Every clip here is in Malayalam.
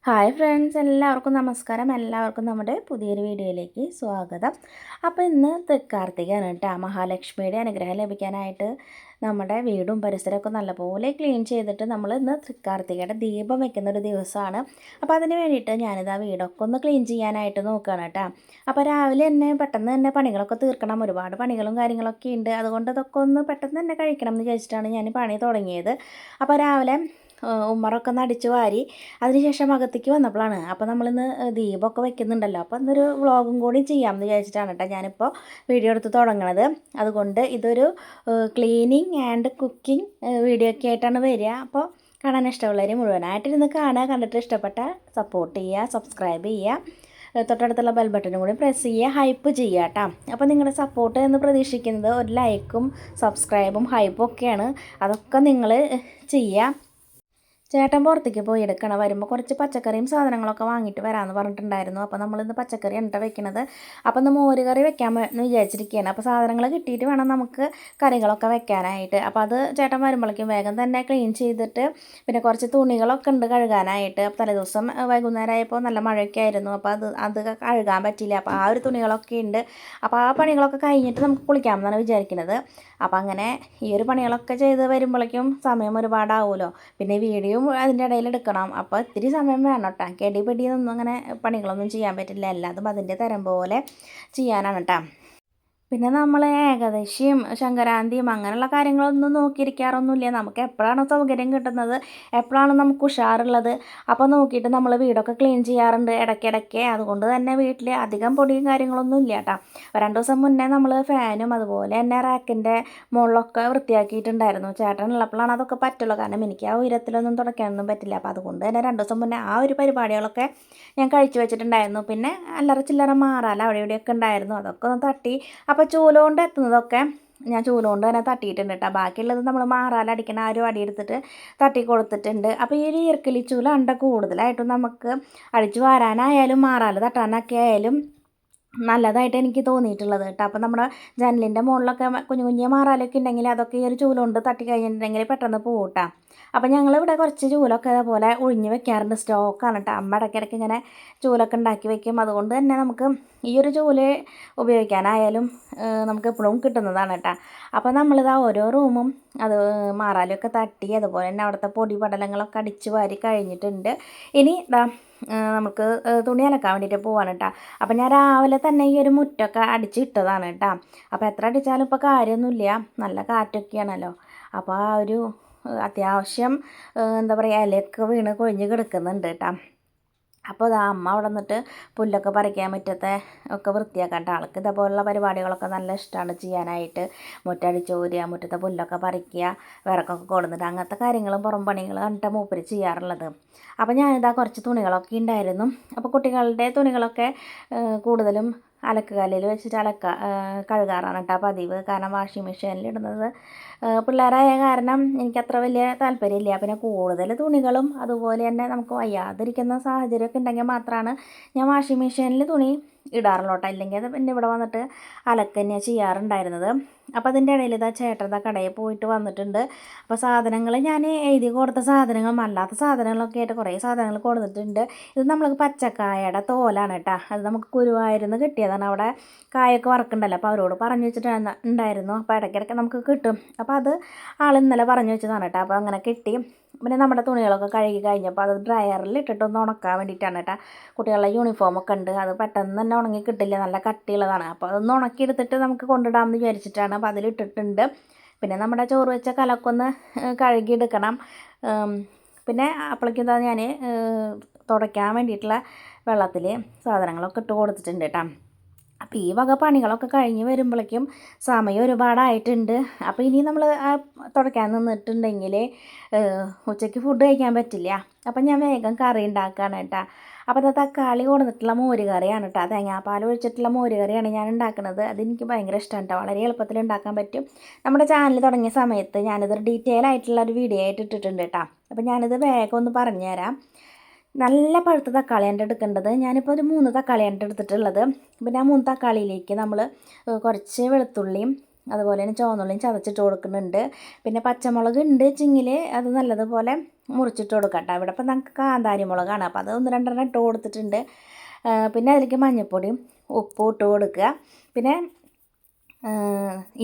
ഹായ് ഫ്രണ്ട്സ്, എല്ലാവർക്കും നമസ്കാരം. എല്ലാവർക്കും നമ്മുടെ പുതിയൊരു വീഡിയോയിലേക്ക് സ്വാഗതം. അപ്പോൾ ഇന്ന് തൃക്കാർത്തികയാണ് കേട്ടോ. മഹാലക്ഷ്മിയുടെ അനുഗ്രഹം ലഭിക്കാനായിട്ട് നമ്മുടെ വീടും പരിസരമൊക്കെ നല്ലപോലെ ക്ലീൻ ചെയ്തിട്ട് നമ്മൾ ഇന്ന് തൃക്കാർത്തികയുടെ ദീപം വെക്കുന്നൊരു ദിവസമാണ്. അപ്പോൾ അതിന് വേണ്ടിയിട്ട് ഞാനിത് ആ വീടൊക്കെ ഒന്ന് ക്ലീൻ ചെയ്യാനായിട്ട് നോക്കുകയാണ് കേട്ടോ. അപ്പോൾ രാവിലെ തന്നെ പെട്ടെന്ന് തന്നെ പണികളൊക്കെ തീർക്കണം. ഒരുപാട് പണികളും കാര്യങ്ങളൊക്കെ ഉണ്ട്. അതുകൊണ്ട് ഇതൊക്കെ ഒന്ന് പെട്ടെന്ന് തന്നെ കഴിക്കണം എന്ന് വിചാരിച്ചിട്ടാണ് ഞാൻ പണി തുടങ്ങിയത്. അപ്പോൾ രാവിലെ ഉമ്മറൊക്കെ ഒന്ന് അടിച്ച് വാരി അതിനുശേഷം അകത്തേക്ക് വന്നപ്പോഴാണ് അപ്പോൾ നമ്മളിന്ന് ദീപമൊക്കെ വെക്കുന്നുണ്ടല്ലോ, അപ്പോൾ ഇന്നൊരു വ്ളോഗും കൂടി ചെയ്യാമെന്ന് വിചാരിച്ചിട്ടാണ് കേട്ടോ ഞാനിപ്പോൾ വീഡിയോ എടുത്ത് തുടങ്ങണത്. അതുകൊണ്ട് ഇതൊരു ക്ലീനിങ് ആൻഡ് കുക്കിംഗ് വീഡിയോ ഒക്കെ ആയിട്ടാണ് വരിക. അപ്പോൾ കാണാൻ ഇഷ്ടമുള്ളവർ മുഴുവനായിട്ടിരുന്ന് കാണുക. കണ്ടിട്ട് ഇഷ്ടപ്പെട്ട സപ്പോർട്ട് ചെയ്യുക, സബ്സ്ക്രൈബ് ചെയ്യുക, തൊട്ടടുത്തുള്ള ബെൽ ബട്ടനും കൂടി പ്രസ് ചെയ്യുക, ഹൈപ്പ് ചെയ്യുക കേട്ടോ. അപ്പോൾ നിങ്ങളുടെ സപ്പോർട്ട് എന്ന് പ്രതീക്ഷിക്കുന്നത് ഒരു ലൈക്കും സബ്സ്ക്രൈബും ഹൈപ്പും ഒക്കെയാണ്. അതൊക്കെ നിങ്ങൾ ചെയ്യുക. ചേട്ടൻ പുറത്തേക്ക് പോയി എടുക്കണം. വരുമ്പോൾ കുറച്ച് പച്ചക്കറിയും സാധനങ്ങളൊക്കെ വാങ്ങിയിട്ട് വരാമെന്ന് പറഞ്ഞിട്ടുണ്ടായിരുന്നു. അപ്പോൾ നമ്മളിന്ന് പച്ചക്കറി ആണ് വെക്കുന്നത്. അപ്പോൾ ഇന്ന് മോര് കറി വെക്കാമെന്ന് വിചാരിച്ചിരിക്കുകയാണ്. അപ്പോൾ സാധനങ്ങൾ കിട്ടിയിട്ട് വേണം നമുക്ക് കറികളൊക്കെ വെക്കാനായിട്ട്. അപ്പോൾ അത് ചേട്ടൻ വരുമ്പോഴേക്കും വേഗം തന്നെ ക്ലീൻ ചെയ്തിട്ട്, പിന്നെ കുറച്ച് തുണികളൊക്കെ ഉണ്ട് കഴുകാനായിട്ട്. അപ്പോൾ തലേദിവസം വൈകുന്നേരം ആയപ്പോൾ നല്ല മഴയൊക്കെ ആയിരുന്നു. അപ്പോൾ അത് കഴുകാൻ പറ്റില്ല. അപ്പോൾ ആ ഒരു തുണികളൊക്കെ ഉണ്ട്. അപ്പോൾ ആ പണികളൊക്കെ കഴിഞ്ഞിട്ട് നമുക്ക് കുളിക്കാമെന്നാണ് വിചാരിക്കുന്നത്. അപ്പോൾ അങ്ങനെ ഈ ഒരു പണികളൊക്കെ ചെയ്ത് വരുമ്പോഴേക്കും സമയം ഒരുപാടാവുമല്ലോ. പിന്നെ വീഡിയോ അതിൻ്റെ ഇടയിൽ എടുക്കണം. അപ്പോൾ ഇത്തിരി സമയം വേണം കേട്ടോ. കെടിപിടിയൊന്നും അങ്ങനെ പണികളൊന്നും ചെയ്യാൻ പറ്റില്ല. എല്ലാതും അതിൻ്റെ തരം പോലെ ചെയ്യാനാണ് കേട്ടോ. പിന്നെ നമ്മൾ ഏകദേശം ശങ്കരാന്തിയും അങ്ങനെയുള്ള കാര്യങ്ങളൊന്നും നോക്കിയിരിക്കാറൊന്നുമില്ല. നമുക്ക് എപ്പോഴാണ് സൗകര്യം കിട്ടുന്നത്, എപ്പോഴാണ് നമുക്ക് ഉഷാറുള്ളത്, അപ്പോൾ നോക്കിയിട്ട് നമ്മൾ വീടൊക്കെ ക്ലീൻ ചെയ്യാറുണ്ട് ഇടയ്ക്കിടയ്ക്ക്. അതുകൊണ്ട് തന്നെ വീട്ടിൽ അധികം പൊടിയും കാര്യങ്ങളൊന്നും ഇല്ല കേട്ടോ. 2 ദിവസം മുന്നേ നമ്മൾ ഫാനും അതുപോലെ തന്നെ റാക്കിൻ്റെ മുകളിലൊക്കെ വൃത്തിയാക്കിയിട്ടുണ്ടായിരുന്നു. ചേട്ടൻ ഉള്ളപ്പോഴാണ് അതൊക്കെ പറ്റുള്ളൂ. കാരണം എനിക്ക് ആ ഉയരത്തിലൊന്നും തുടയ്ക്കാനൊന്നും പറ്റില്ല. അപ്പോൾ അതുകൊണ്ട് തന്നെ 2 ദിവസം മുന്നേ ആ ഒരു പരിപാടികളൊക്കെ ഞാൻ കഴിച്ചു വെച്ചിട്ടുണ്ടായിരുന്നു. പിന്നെ അല്ലറ ചില്ലറ മാറാല അവിടെ ഇവിടെയൊക്കെ ഉണ്ടായിരുന്നു, അതൊക്കെ ഒന്ന് തട്ടി. അപ്പോൾ ചൂലുകൊണ്ട് എത്തുന്നതൊക്കെ ഞാൻ ചൂലുകൊണ്ട് തന്നെ തട്ടിയിട്ടുണ്ട് കേട്ടോ. ബാക്കിയുള്ളത് നമ്മൾ മാറാലടിക്കണ ആ ഒരു അടിയെടുത്തിട്ട് തട്ടി കൊടുത്തിട്ടുണ്ട്. അപ്പോൾ ഈ ഒരു ഈർക്കിലി ചൂലാണ് കൂടുതലായിട്ടും നമുക്ക് അടിച്ചു വാരാനായാലും മാറാല തട്ടാനൊക്കെ ആയാലും നല്ലതായിട്ട് എനിക്ക് തോന്നിയിട്ടുള്ളത് കേട്ടോ. അപ്പോൾ നമ്മുടെ ജനലിൻ്റെ മുകളിലൊക്കെ കുഞ്ഞു കുഞ്ഞു മാറാലൊക്കെ ഉണ്ടെങ്കിൽ അതൊക്കെ ഈ ഒരു ചൂലുകൊണ്ട് തട്ടി കഴിഞ്ഞിട്ടുണ്ടെങ്കിൽ പെട്ടെന്ന് പോകട്ടാ. അപ്പോൾ ഞങ്ങളിവിടെ കുറച്ച് ചൂലൊക്കെ അതേപോലെ ഒഴിഞ്ഞ് വെക്കാറുണ്ട്. സ്റ്റോക്കാണ് കേട്ടോ. അമ്മ ഇടയ്ക്കിടയ്ക്ക് ഇങ്ങനെ ചൂലൊക്കെ ഉണ്ടാക്കി വെക്കും. അതുകൊണ്ട് തന്നെ നമുക്ക് ഈ ഒരു ചൂല് ഉപയോഗിക്കാനായാലും നമുക്ക് എപ്പോഴും കിട്ടുന്നതാണ് കേട്ടോ. അപ്പോൾ നമ്മളിതാ ഓരോ റൂമും അത് മാറാലൊക്കെ തട്ടി അതുപോലെ തന്നെ അവിടുത്തെ പൊടി പടലങ്ങളൊക്കെ അടിച്ച് വാരി കഴിഞ്ഞിട്ടുണ്ട്. ഇനി ഇതാ നമുക്ക് തുണി അലക്കാൻ വേണ്ടിയിട്ട് പോവാണ് കേട്ടോ. അപ്പോൾ ഞാൻ രാവിലെ തന്നെ ഈ ഒരു മുറ്റമൊക്കെ അടിച്ചിട്ടതാണ് കേട്ടോ. അപ്പോൾ എത്ര അടിച്ചാലും ഇപ്പോൾ കാര്യമൊന്നുമില്ല, നല്ല കാറ്റൊക്കെയാണല്ലോ. അപ്പോൾ ആ ഒരു അത്യാവശ്യം എന്താ പറയുക, ഇലയൊക്കെ വീണ് കൊഴിഞ്ഞ് കിടക്കുന്നുണ്ട് കേട്ടോ. അപ്പോൾ അത് അമ്മ അവിടെ നിന്നിട്ട് പുല്ലൊക്കെ പറിക്കാൻ മുറ്റത്തെ ഒക്കെ വൃത്തിയാക്കാൻ. ആൾക്ക് ഇതേപോലുള്ള പരിപാടികളൊക്കെ നല്ല ഇഷ്ടമാണ് ചെയ്യാനായിട്ട്. മുറ്റടിച്ച് ഊരുക, മുറ്റത്തെ പുല്ലൊക്കെ പറിക്കുക, വിറകൊക്കെ കൊടുത്തിട്ട് അങ്ങനത്തെ കാര്യങ്ങളും പുറം പണികൾ കണ്ടിട്ട് മൂപ്പര് ചെയ്യാറുള്ളത്. അപ്പോൾ ഞാനിതാ കുറച്ച് തുണികളൊക്കെ ഉണ്ടായിരുന്നു. അപ്പോൾ കുട്ടികളുടെ തുണികളൊക്കെ കൂടുതലും അലക്കുകല്ലിൽ വെച്ചിട്ട് കഴുകാറാണ് കേട്ടോ പതിവ്. കാരണം വാഷിംഗ് മെഷീനിൽ ഇടുന്നത് പിള്ളേരായ കാരണം എനിക്കത്ര വലിയ താല്പര്യമില്ല. പിന്നെ കൂടുതൽ തുണികളും അതുപോലെ തന്നെ നമുക്ക് വയ്യാതിരിക്കുന്ന സാഹചര്യമൊക്കെ ഉണ്ടെങ്കിൽ മാത്രമാണ് ഞാൻ വാഷിംഗ് മെഷീനിൽ തുണി ഇടാറുള്ളൂ കേട്ടോ. ഇല്ലെങ്കിൽ അത് പിന്നെ ഇവിടെ വന്നിട്ട് അലക്ക് തന്നെയാണ് ചെയ്യാറുണ്ടായിരുന്നത്. അപ്പോൾ അതിൻ്റെ ഇടയിൽ ഇതാ ചേട്ടൻ കടയിൽ പോയിട്ട് വന്നിട്ടുണ്ട്. അപ്പോൾ സാധനങ്ങൾ ഞാൻ എഴുതി കൊടുത്ത സാധനങ്ങളും അല്ലാത്ത സാധനങ്ങളൊക്കെ ആയിട്ട് കുറേ സാധനങ്ങൾ കൊടുത്തിട്ടുണ്ട്. ഇത് നമ്മൾക്ക് പച്ചക്കായയുടെ തോലാണ് കേട്ടോ. അത് നമുക്ക് ഗുരുവായൂരിൽ കിട്ടിയതാണ്. അവിടെ കായൊക്കെ വറക്കുന്നുണ്ടല്ലോ, അപ്പോൾ അവരോട് പറഞ്ഞു വെച്ചിട്ട് ഉണ്ടായിരുന്നു. അപ്പോൾ ഇടയ്ക്കിടയ്ക്ക് നമുക്ക് കിട്ടും. അപ്പോൾ അത് ആൾ ഇന്നലെ പറഞ്ഞു വെച്ചതാണ് കേട്ടോ. അപ്പോൾ അങ്ങനെ കിട്ടി. പിന്നെ നമ്മുടെ തുണികളൊക്കെ കഴുകി കഴിഞ്ഞപ്പോൾ അത് ഡ്രയറിൽ ഇട്ടിട്ടൊന്ന് ഉണക്കാൻ വേണ്ടിയിട്ടാണ് കേട്ടോ. കുട്ടികളുടെ യൂണിഫോമൊക്കെ ഉണ്ട്, അത് പെട്ടെന്ന് തന്നെ ഉണങ്ങി കിട്ടില്ല, നല്ല കട്ടിയുള്ളതാണ്. അപ്പോൾ അതൊന്ന് ഉണക്കിയെടുത്തിട്ട് നമുക്ക് കൊണ്ടിടാമെന്ന് വിചാരിച്ചിട്ടാണ്. അപ്പോൾ അതിലിട്ടിട്ടുണ്ട്. പിന്നെ നമ്മുടെ ചോറ് വെച്ച കലക്കൊന്ന് കഴുകിയെടുക്കണം. പിന്നെ അപ്പോഴേക്കും എന്താ ഞാൻ തുടയ്ക്കാൻ വേണ്ടിയിട്ടുള്ള വെള്ളത്തിൽ സാധനങ്ങളൊക്കെ ഇട്ട് കൊടുത്തിട്ടുണ്ട് കേട്ടോ. അപ്പോൾ ഈ വക പണികളൊക്കെ കഴിഞ്ഞ് വരുമ്പോഴേക്കും സമയം ഒരുപാടായിട്ടുണ്ട്. അപ്പോൾ ഇനി നമ്മൾ തുടയ്ക്കാൻ നിന്നിട്ടുണ്ടെങ്കിൽ ഉച്ചയ്ക്ക് ഫുഡ് കഴിക്കാൻ പറ്റില്ല. അപ്പം ഞാൻ വേഗം കറി ഉണ്ടാക്കുകയാണ് കേട്ടോ. അപ്പോൾ അത് തക്കാളി കൊടുത്തിട്ടുള്ള മോര് കറിയാണ് കേട്ടോ. തേങ്ങാപ്പാൽ ഒഴിച്ചിട്ടുള്ള മോര് കറിയാണ് ഞാൻ ഉണ്ടാക്കുന്നത്. അതെനിക്ക് ഭയങ്കര ഇഷ്ടമാണ് കേട്ടോ. വളരെ എളുപ്പത്തിൽ ഉണ്ടാക്കാൻ പറ്റും. നമ്മുടെ ചാനൽ തുടങ്ങിയ സമയത്ത് ഞാനിത് ഡീറ്റെയിൽ ആയിട്ടുള്ള ഒരു വീഡിയോ ആയിട്ട് ഇട്ടിട്ടുണ്ട് കേട്ടോ. അപ്പോൾ ഞാനിത് വേഗം ഒന്ന് പറഞ്ഞുതരാം. നല്ല പഴുത്ത തക്കാളിയാണ് എടുക്കേണ്ടത്. ഞാനിപ്പോൾ ഒരു 3 തക്കാളിയാണ് എടുത്തിട്ടുള്ളത്. പിന്നെ ആ 3 തക്കാളിയിലേക്ക് നമ്മൾ കുറച്ച് വെളുത്തുള്ളിയും അതുപോലെ തന്നെ ചുവന്നുള്ളിയും ചതച്ചിട്ട് കൊടുക്കുന്നുണ്ട്. പിന്നെ പച്ചമുളക് ഉണ്ട് വെച്ചെങ്കിൽ അത് നല്ലതുപോലെ മുറിച്ചിട്ട് കൊടുക്കാം കേട്ടോ. ഇവിടെ ഇപ്പം നമുക്ക് കാന്താരി മുളകാണ്, അപ്പോൾ അത് 1-2 ഇട്ട് കൊടുത്തിട്ടുണ്ട്. പിന്നെ അതിലേക്ക് മഞ്ഞൾപ്പൊടിയും ഉപ്പും ഇട്ട് കൊടുക്കുക. പിന്നെ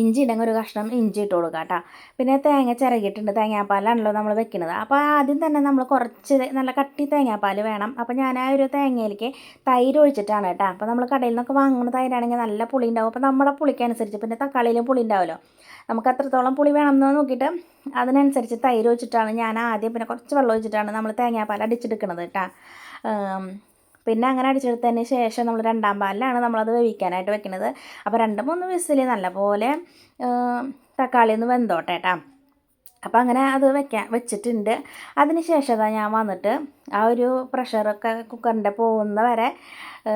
ഇഞ്ചി ഉണ്ടെങ്കിൽ ഒരു കഷ്ണം ഇഞ്ചി ഇട്ട് കൊടുക്കുക കേട്ടോ. പിന്നെ തേങ്ങ ചിരകിയിട്ടുണ്ട്, തേങ്ങാപ്പാലാണല്ലോ നമ്മൾ വെക്കുന്നത്. അപ്പോൾ ആദ്യം തന്നെ നമ്മൾ കുറച്ച് നല്ല കട്ടി തേങ്ങാപ്പാൽ വേണം. അപ്പോൾ ഞാൻ ആ ഒരു തേങ്ങയിലേക്ക് തൈര് ഒഴിച്ചിട്ടാണ് കേട്ടോ. അപ്പോൾ നമ്മൾ കടയിൽ നിന്നൊക്കെ വാങ്ങുന്ന തൈരാണെങ്കിൽ നല്ല പുളി ഉണ്ടാവും. അപ്പോൾ നമ്മുടെ പുളിക്കനുസരിച്ച്, പിന്നെ തക്കാളിയിലും പുളി ഉണ്ടാവുമല്ലോ, നമുക്ക് എത്രത്തോളം പുളി വേണമെന്ന് നോക്കിയിട്ട് അതിനനുസരിച്ച് തൈര് ഒഴിച്ചിട്ടാണ് ഞാൻ ആദ്യം, പിന്നെ കുറച്ച് വെള്ളം ഒഴിച്ചിട്ടാണ് നമ്മൾ തേങ്ങാപ്പാൽ അടിച്ചെടുക്കുന്നത് കേട്ടോ. പിന്നെ അങ്ങനെ അടിച്ചെടുത്തതിന് ശേഷം നമ്മൾ 2-ാം പാലിലാണ് നമ്മളത് വേവിക്കാനായിട്ട് വെക്കുന്നത്. അപ്പോൾ 2-3 വിസിൽ നല്ലപോലെ തക്കാളി ഒന്ന് വെന്തോട്ടെ കേട്ടോ. അപ്പോൾ അങ്ങനെ അത് വെച്ചിട്ടുണ്ട്. അതിന് ശേഷം ഞാൻ വന്നിട്ട് ആ ഒരു പ്രഷറൊക്കെ കുക്കറിൻ്റെ പോകുന്ന വരെ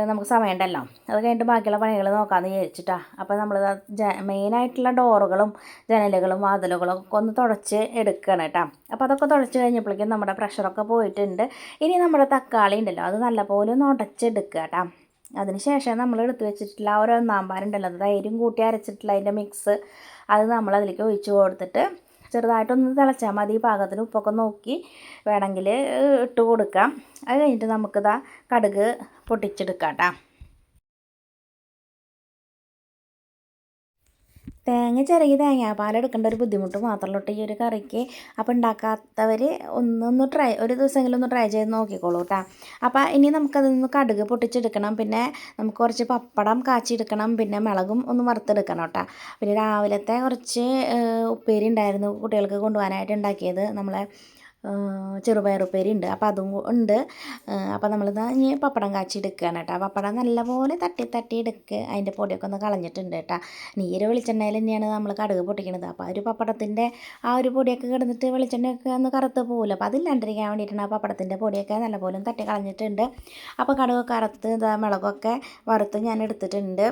നമുക്ക് സമയമുണ്ടല്ലോ, അത് കഴിഞ്ഞിട്ട് ബാക്കിയുള്ള പണികൾ നോക്കാമെന്ന് വിചാരിച്ചിട്ടാണ്. അപ്പോൾ നമ്മൾ മെയിനായിട്ടുള്ള ഡോറുകളും ജനലുകളും വാതിലുകളും ഒക്കെ ഒന്ന് തുടച്ച് എടുക്കണം കേട്ടോ. അപ്പോൾ അതൊക്കെ തുടച്ച് കഴിഞ്ഞപ്പോഴേക്കും നമ്മുടെ പ്രഷറൊക്കെ പോയിട്ടുണ്ട്. ഇനി നമ്മുടെ തക്കാളി ഉണ്ടല്ലോ, അത് നല്ലപോലെ ഒന്ന് ഉടച്ചെടുക്കുക കേട്ടോ. അതിന് ശേഷം നമ്മൾ എടുത്ത് വെച്ചിട്ടുള്ള ആ ഒരു 1-ാം പാലുണ്ടല്ലോ, അത് തൈരും കൂട്ടി അരച്ചിട്ടുള്ള അതിൻ്റെ മിക്സ്, അത് നമ്മളതിലേക്ക് ഒഴിച്ച് കൊടുത്തിട്ട് ചെറുതായിട്ടൊന്ന് തിളച്ചാൽ മതി. പാകത്തിന് ഉപ്പൊക്കെ നോക്കി വേണമെങ്കിൽ ഇട്ട് കൊടുക്കാം. അത് കഴിഞ്ഞിട്ട് നമുക്കിതാ കടുക് പൊട്ടിച്ചെടുക്കാം കേട്ടോ. തേങ്ങ ചിരകി തേങ്ങാപ്പാലെടുക്കേണ്ട ഒരു ബുദ്ധിമുട്ട് മാത്രമല്ല കേട്ടോ ഈ ഒരു കറിക്ക്. അപ്പോൾ ഉണ്ടാക്കാത്തവർ ഒരു ദിവസമെങ്കിലും ഒന്ന് ട്രൈ ചെയ്ത് നോക്കിക്കോളൂ കേട്ടോ. അപ്പോൾ ഇനി നമുക്കതിൽ നിന്ന് കടുക് പൊട്ടിച്ചെടുക്കണം. പിന്നെ നമുക്ക് കുറച്ച് പപ്പടം കാച്ചിയെടുക്കണം. പിന്നെ മുളകും ഒന്ന് വറുത്തെടുക്കണം കേട്ടോ. പിന്നെ രാവിലത്തെ കുറച്ച് ഉപ്പേരി ഉണ്ടായിരുന്നു കുട്ടികൾക്ക് കൊണ്ടുപോകാനായിട്ട് ഉണ്ടാക്കിയത്, നമ്മളെ ചെറുപയറുപ്പേരി ഉണ്ട്, അപ്പോൾ അതും ഉണ്ട്. അപ്പോൾ നമ്മളിതാ ഇനി പപ്പടം കാച്ചി എടുക്കുകയാണ് കേട്ടോ. പപ്പടം നല്ലപോലെ തട്ടി എടുക്കുക, അതിൻ്റെ പൊടിയൊക്കെ ഒന്ന് കളഞ്ഞിട്ടുണ്ട് കേട്ടോ. നീര് വെളിച്ചെണ്ണയിൽ തന്നെയാണ് നമ്മൾ കടുക് പൊട്ടിക്കുന്നത്. അപ്പോൾ ആ ഒരു പപ്പടത്തിൻ്റെ ആ ഒരു പൊടിയൊക്കെ കിടന്നിട്ട് വെളിച്ചെണ്ണയൊക്കെ ഒന്ന് കറുത്ത് പോകില്ല, അപ്പോൾ അതില്ലാണ്ടിരിക്കാൻ വേണ്ടിയിട്ടാണ് ആ പപ്പടത്തിൻ്റെ പൊടിയൊക്കെ നല്ലപോലെ തട്ടി കളഞ്ഞിട്ടുണ്ട്. അപ്പോൾ കടുകൊക്കെ അറുത്ത് ഇതാ മുളകൊക്കെ വറുത്ത് ഞാൻ എടുത്തിട്ടുണ്ട്.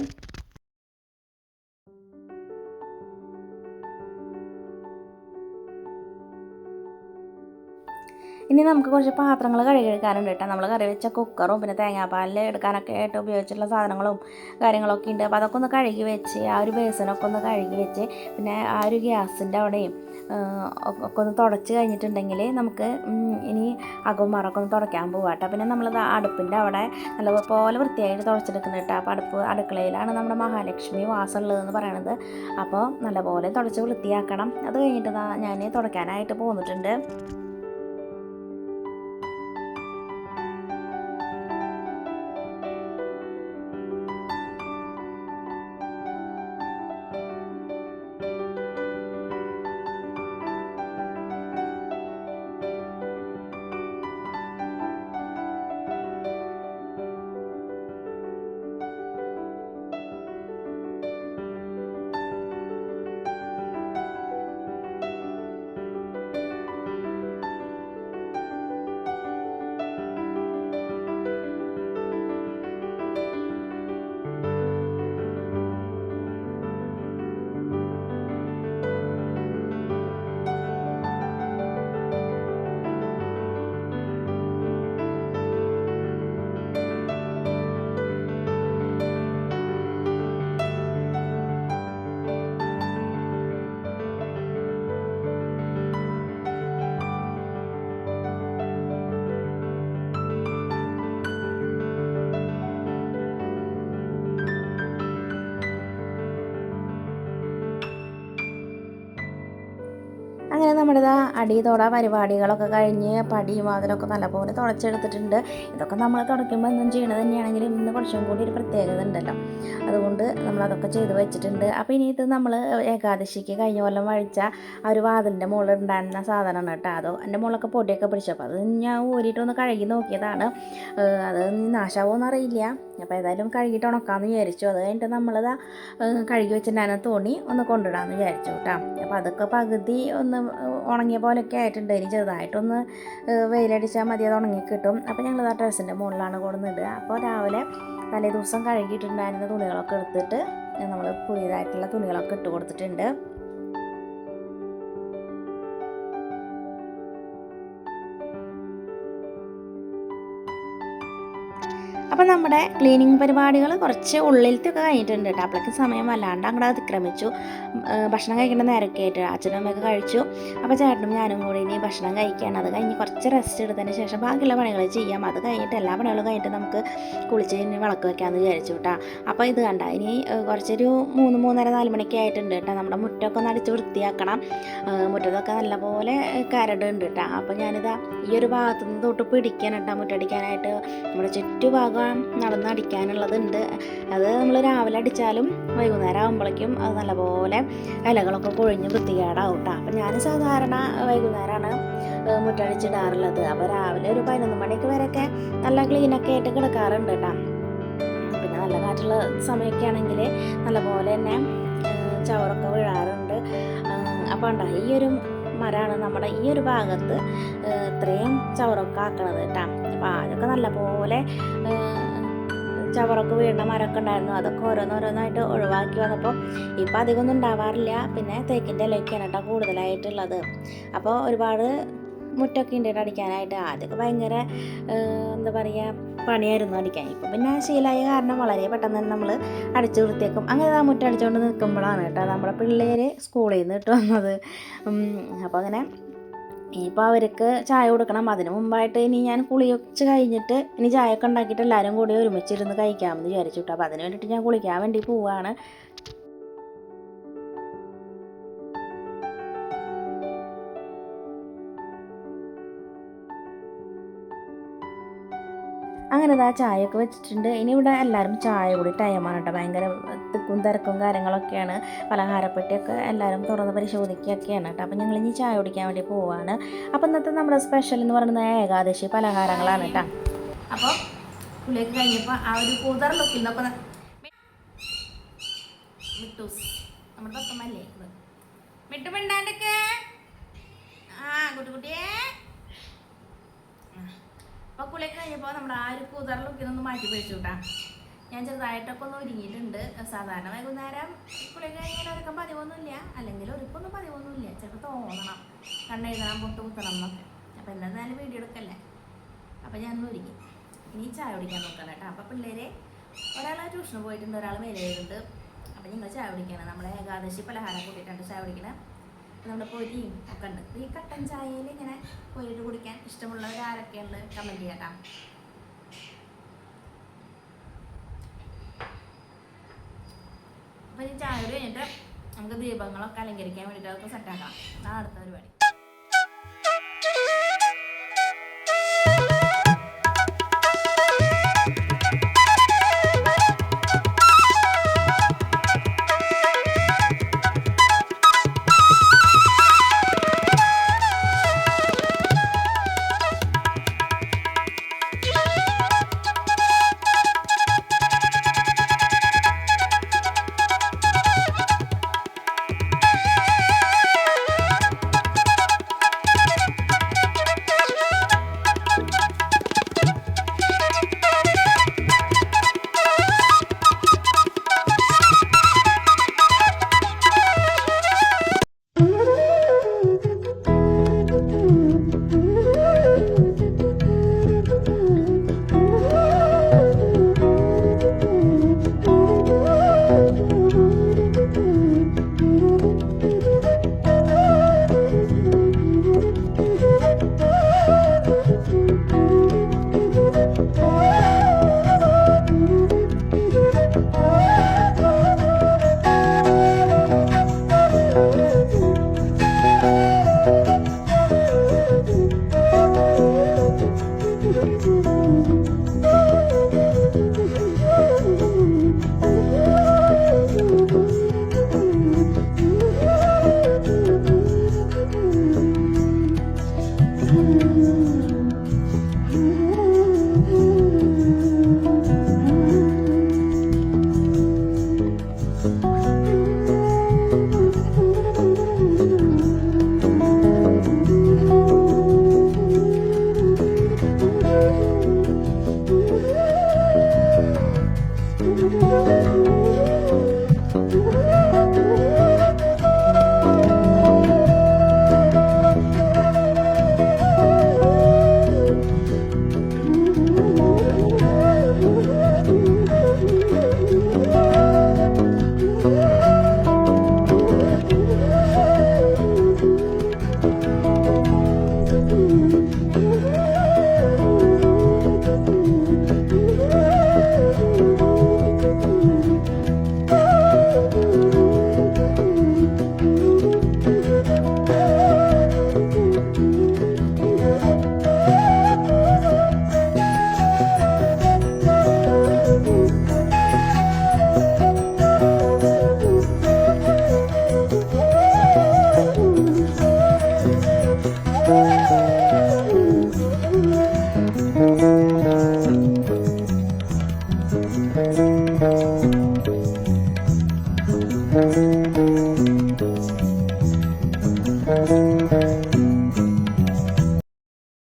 ഇനി നമുക്ക് കുറച്ച് പാത്രങ്ങൾ കഴുകിയെടുക്കാനുണ്ട് കേട്ടോ. നമ്മൾ കറി വെച്ച കുക്കറും പിന്നെ തേങ്ങാപ്പാലിൽ എടുക്കാനൊക്കെ ആയിട്ട് ഉപയോഗിച്ചിട്ടുള്ള സാധനങ്ങളും കാര്യങ്ങളൊക്കെ ഉണ്ട്. അപ്പോൾ അതൊക്കെ ഒന്ന് കഴുകി വെച്ച് ആ ഒരു ബേസിനൊക്കെ ഒന്ന് കഴുകി വെച്ച് പിന്നെ ആ ഒരു ഗ്യാസിൻ്റെ അവിടെയും ഒക്കെ ഒന്ന് തുടച്ച് കഴിഞ്ഞിട്ടുണ്ടെങ്കിൽ നമുക്ക് ഇനി അകവും മറൊക്കെ ഒന്ന് തുടയ്ക്കാൻ പോകാം കേട്ടോ. പിന്നെ നമ്മൾ അടുപ്പിൻ്റെ അവിടെ നല്ലപോലെ വൃത്തിയായിട്ട് തുടച്ചെടുക്കുന്നുണ്ട് കേട്ടോ. അപ്പോൾ അടുക്കളയിലാണ് നമ്മുടെ മഹാലക്ഷ്മി വാസം ഉള്ളതെന്ന് പറയണത്. അപ്പോൾ നല്ലപോലെ തുടച്ച് വൃത്തിയാക്കണം. അത് കഴിഞ്ഞിട്ട് ഞാൻ തുടയ്ക്കാനായിട്ട് പോന്നിട്ടുണ്ട്. അങ്ങനെ നമ്മുടെ അടിത്തോട പരിപാടികളൊക്കെ കഴിഞ്ഞ് പടിയും അതിലൊക്കെ നല്ലപോലെ തുടച്ചെടുത്തിട്ടുണ്ട്. ഇതൊക്കെ നമ്മൾ തുടയ്ക്കുമ്പോൾ എന്നും ചെയ്യണത് തന്നെയാണെങ്കിലും ഇന്ന് കുറച്ചും കൂടി ഒരു പ്രത്യേകത ഉണ്ടല്ലോ, അതുകൊണ്ട് നമ്മളതൊക്കെ ചെയ്ത് വെച്ചിട്ടുണ്ട്. അപ്പോൾ ഇനി ഇത് നമ്മൾ ഏകാദശിക്ക് കഴിഞ്ഞ കൊല്ലം വഴിച്ച ആ ഒരു വാതിലിൻ്റെ മുകളിൽ ഉണ്ടായിരുന്ന സാധനമാണ് കേട്ടോ. അതോ എൻ്റെ മുകളിലൊക്കെ പൊടിയൊക്കെ പിടിച്ചപ്പോൾ അത് ഞാൻ ഊരിയിട്ടൊന്ന് കഴുകി നോക്കിയതാണ്. അത് നാശാവോന്ന് അറിയില്ല. അപ്പോൾ ഏതായാലും കഴുകിയിട്ട് ഉണക്കാമെന്ന് വിചാരിച്ചു. അത് കഴിഞ്ഞിട്ട് നമ്മളിതാ കഴുകി വെച്ചിട്ടുണ്ടായിരുന്ന തുണി ഒന്ന് കൊണ്ടിടാമെന്ന് വിചാരിച്ചു കേട്ടോ. അപ്പോൾ അതൊക്കെ പകുതി ഒന്ന് ഉണങ്ങിയ പോലെയൊക്കെ ആയിട്ടുണ്ട്. ഇനി ചെറുതായിട്ടൊന്ന് വെയിലടിച്ചാൽ മതി, അത് ഉണങ്ങി കിട്ടും. അപ്പോൾ ഞങ്ങൾ ആ ടെറസിൻ്റെ മുകളിലാണ് കൊണ്ടുവന്നിടുക. അപ്പോൾ രാവിലെ തലേ ദിവസം കഴുകിയിട്ടുണ്ടായിരുന്ന തുണികളൊക്കെ എടുത്തിട്ട് നമ്മൾ പുതിയതായിട്ടുള്ള തുണികളൊക്കെ ഇട്ട് കൊടുത്തിട്ടുണ്ട്. അപ്പോൾ നമ്മുടെ ക്ലീനിങ് പരിപാടികൾ കുറച്ച് ഉള്ളിലത്തൊക്കെ കഴിഞ്ഞിട്ടുണ്ട് കേട്ടോ. അപ്പോഴേക്കും സമയം വല്ലാണ്ട് അങ്ങോട്ട് അതിക്രമിച്ചു. ഭക്ഷണം കഴിക്കേണ്ട നേരമൊക്കെ ആയിട്ട് അച്ഛനും അമ്മയൊക്കെ കഴിച്ചു. അപ്പോൾ ചേട്ടനും ഞാനും കൂടി ഇനി ഭക്ഷണം കഴിക്കുകയാണ്. അത് കഴിഞ്ഞ് കുറച്ച് റെസ്റ്റ് എടുത്തതിന് ശേഷം ബാക്കിയുള്ള പണികൾ ചെയ്യാം. അത് കഴിഞ്ഞിട്ട് എല്ലാ പണികളും കഴിഞ്ഞിട്ട് നമുക്ക് കുളിച്ച് ഇനി വിളക്ക് വെക്കാമെന്ന് വിചാരിച്ചു കേട്ടോ. അപ്പോൾ ഇത് കണ്ട ഇനി കുറച്ചൊരു 3-3:30 4 മണിക്ക് ആയിട്ടുണ്ട് കേട്ടോ. നമ്മുടെ മുറ്റമൊക്കെ ഒന്ന് അടിച്ച് വൃത്തിയാക്കണം. മുറ്റത്തൊക്കെ നല്ലപോലെ കരടുണ്ട് കേട്ടോ. അപ്പോൾ ഞാനിതാ ഈ ഒരു ഭാഗത്തു നിന്ന് തൊട്ട് പിടിക്കാൻ കേട്ടോ മുറ്റടിക്കാനായിട്ട്. നമ്മുടെ ചുറ്റുഭാഗം നടന്നടിക്കാനുള്ളതുണ്ട്. അത് നമ്മൾ രാവിലെ അടിച്ചാലും വൈകുന്നേരം ആകുമ്പോഴേക്കും അത് നല്ലപോലെ ഇലകളൊക്കെ കൊഴിഞ്ഞ് വൃത്തികേടാവും കേട്ടോ. അപ്പം ഞാൻ സാധാരണ വൈകുന്നേരമാണ് മുറ്റടിച്ചിടാറുള്ളത്. അപ്പോൾ രാവിലെ ഒരു 11 മണിക്ക് വരെയൊക്കെ നല്ല ക്ലീനൊക്കെ ആയിട്ട് കിടക്കാറുണ്ട് കേട്ടോ. പിന്നെ നല്ല കാറ്റുള്ള സമയമൊക്കെ ആണെങ്കിൽ നല്ലപോലെ തന്നെ ചവറൊക്കെ വീഴാറുണ്ട്. അപ്പോൾ ഉണ്ടോ ഈ ഒരു മരമാണ് നമ്മുടെ ഈ ഒരു ഭാഗത്ത് ഇത്രയും ചവറൊക്കെ ആക്കണത് കേട്ടോ. അപ്പോൾ അതൊക്കെ നല്ലപോലെ ചവറൊക്കെ വീഴുന്ന മരമൊക്കെ ഉണ്ടായിരുന്നു. അതൊക്കെ ഓരോന്നോരോന്നായിട്ട് ഒഴിവാക്കി വന്നപ്പോൾ ഇപ്പോൾ അധികമൊന്നും ഉണ്ടാവാറില്ല. പിന്നെ തേക്കിൻ്റെ ഇലയൊക്കെയാണ് കേട്ടോ കൂടുതലായിട്ടുള്ളത്. അപ്പോൾ ഒരുപാട് മുറ്റൊക്കെ ഉണ്ട് അടിക്കാനായിട്ട്. ആദ്യമൊക്കെ ഭയങ്കര എന്താ പറയുക പണിയായിരുന്നു അടിക്കാൻ. ഇപ്പം പിന്നെ ശീലമായ കാരണം വളരെ പെട്ടെന്ന് തന്നെ നമ്മൾ അടിച്ചു വൃത്തിയാക്കും. അങ്ങനെ ആ മുറ്റം അടിച്ചുകൊണ്ട് നിൽക്കുമ്പോഴാണ് കേട്ടോ നമ്മുടെ പിള്ളേർ സ്കൂളിൽ നിന്ന് ഇട്ട് വന്നത്. അപ്പോൾ അങ്ങനെ ഇപ്പോൾ അവർക്ക് ചായ കൊടുക്കണം. അതിന് മുമ്പായിട്ട് ഇനി ഞാൻ കുളി വെച്ച് കഴിഞ്ഞിട്ട് ഇനി ചായയൊക്കെ ഉണ്ടാക്കിയിട്ട് എല്ലാവരും കൂടി ഒരുമിച്ചിരുന്ന് കഴിക്കാമെന്ന് വിചാരിച്ചു കേട്ടോ. അപ്പോൾ അതിന് വേണ്ടിയിട്ട് ഞാൻ കുളിക്കാൻ വേണ്ടി പോവുകയാണ്. അങ്ങനെ ഇതാ ചായയൊക്കെ വെച്ചിട്ടുണ്ട്. ഇനി ഇവിടെ എല്ലാവരും ചായ കൂടി ടൈമാണ് കേട്ടോ. ഭയങ്കര തിക്കും തിരക്കും കാര്യങ്ങളൊക്കെയാണ്. പലഹാരപ്പെട്ടിയൊക്കെ എല്ലാവരും തുറന്ന് പരിശോധിക്കുകയൊക്കെയാണ് കേട്ടോ. അപ്പോൾ ഞങ്ങൾ ഇനി ചായ കുടിക്കാൻ വേണ്ടി പോവുകയാണ്. അപ്പോൾ ഇന്നത്തെ നമ്മുടെ സ്പെഷ്യൽ എന്ന് പറയുന്നത് ഏകാദശി പലഹാരങ്ങളാണ് കേട്ടോ. അപ്പോൾ പുള്ളിയൊക്കെ കഴിഞ്ഞപ്പോൾ ആ ഒരു കൂതർ ലുക്കിൽ നിന്നൊക്കെ നമ്മുടെ തൊത്തമ്മല്ലേ മിട്ടുമിണ്ടാണ്ടൊക്കെ കുട്ടിയെ. അപ്പോൾ കുളിയൊക്കെ കഴിഞ്ഞപ്പോൾ നമ്മുടെ ആ ഒരു കൂതർ ലുക്കിനൊന്ന് മാറ്റി പിടിച്ചു കേട്ടോ. ഞാൻ ചെറുതായിട്ടൊക്കെ ഒന്ന് ഒരുങ്ങിയിട്ടുണ്ട്. സാധാരണ വൈകുന്നേരം കുളിയൊക്കെ കഴിഞ്ഞാൽ ഒരുക്കം പതിവൊന്നുമില്ല, അല്ലെങ്കിൽ ഒരുക്കൊന്നും പതിവൊന്നുമില്ല. ചിലപ്പോൾ തോന്നണം കണ്ണെഴുതണം പൊട്ട് കുത്തണം എന്നൊക്കെ. അപ്പോൾ എന്തായാലും വീഡിയോ എടുക്കല്ലേ. അപ്പോൾ ഞാൻ ഒരുങ്ങി ഇനി ചായ കുടിക്കാൻ നോക്കണം കേട്ടോ. അപ്പോൾ പിള്ളേരെ ഒരാൾ ട്യൂഷന് പോയിട്ടുണ്ട്, ഒരാൾ മേലെയുണ്ട്. അപ്പോൾ നിങ്ങൾ ചായ കുടിക്കണം. നമ്മുടെ ഏകാദശി പലഹാരം കൂട്ടിയിട്ടുണ്ട് ചായ കുടിക്കണം. നമ്മുടെ പൊരിയും ഒക്കെ ഉണ്ട്. ഈ കട്ടൻ ചായയിൽ ഇങ്ങനെ പൊരിയിട്ട് കുടിക്കാൻ ഇഷ്ടമുള്ളവർ ആരൊക്കെയുണ്ട് കമൻറ്റ് ചെയ്യാം. അപ്പോൾ ഈ ചായ കഴിഞ്ഞിട്ട് നമുക്ക് ദീപങ്ങളൊക്കെ അലങ്കരിക്കാൻ വേണ്ടിയിട്ട് അതൊക്കെ സെറ്റാക്കാം. അതാണ് അടുത്ത പരിപാടി.